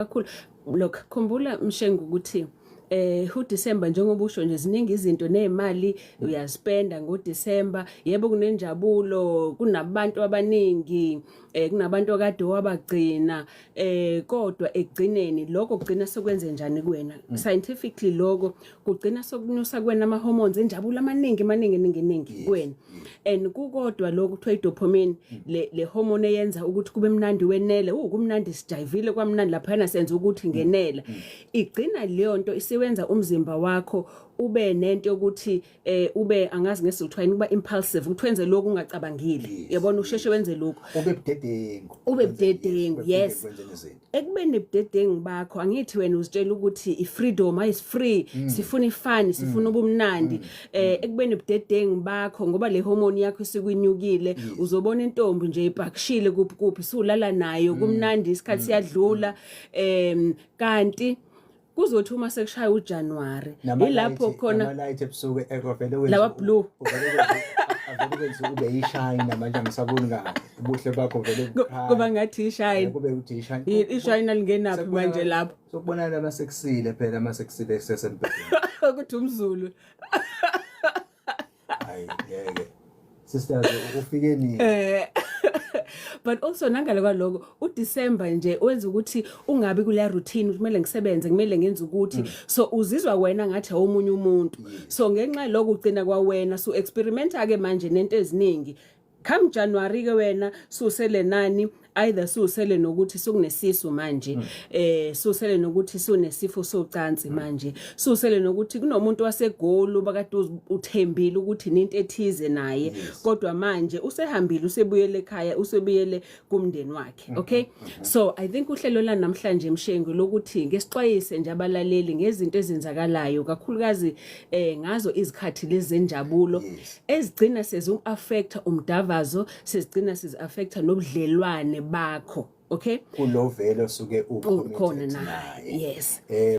kakhulu. Look, khumbula Mshengu ukuthi uDisemba njengoba usho nje ziningi izinto nezimali uyaspenda ngoDisemba. Yebo kunenjabulo, kunabantu abaningi, kunabantu akade wabagcina, kodwa ekugcineni lokho kugcina sekwenze njani kuwena? Scientifically lokho kugcina sokunyusa kuwena ama hormones enjabulo amaningi kuwena. And kukodwa lokho kuthiwa idopamine, le hormone eyenza ukuthi kube mnandi wenele, kumnandi sijayivile kwamnandi lapha senze ukuthi ngenela. Igcina leyo nto isiwenza umzimba wakho ube nento yokuthi ube angazi ngesilutshwane kuba impulsive, ukuthenze lokho ungacabangile. Yabona usheshe wenze lokho. Ube budedengu, yes. Ekubeni budedengu bakho angithi wena uzitshela ukuthi ifreedom is free, sifuna ifun, sifuna ubumnandi. Ekubeni budedengu bakho ngoba le hormone yakho isikunyukile, uzobona intombi nje ipakishile kuphi sulala nayo kumnandi isikhathi siyadlula. Kanti kuzothi uma sekushaya uJanuary ilapho khona ama-light ebusuku ekuvele lawa blue avele ube yishine manje angisaboni kahle ubuhle bakho vele kuba ngathi ishine kube uthi ishine ishine lingenaphi manje lapho sokubonana amaseksile phela amaseksile esesempetheni ukuthi umZulu hayi ngeke sisters ufike nini but also nangale kwaloko uDisemba nje wenza ukuthi ungabi kule routine kumele ngisebenze kumele ngenze ukuthi so uzizwa wena ngathi awumunye umuntu so ngenxa lokho ugcina kwa wena so experimenta ke manje nento eziningi come January ke wena susele nani either susele nokuthi sukunesisu manje susele nokuthi sunesifo socansi manje susele nokuthi kunomuntu wasegoli bakade uthembile ukuthi into ethize naye kodwa manje usehambile usebuyele ekhaya usebuyele kumndeni wakhe. Okay, so I think uhlelo la namhlanje Mshengu lokuthi ngesixwayise nje abalaleli ngezinto ezenzakalayo kakhulukazi ngazo izikhathi lezi zenjabulo ezigcina sezu-affecta umdavazo, sezigcina sezi-affecta nobudlelwane bakho. Okay, kulo velo suke ukhona naye. Yes.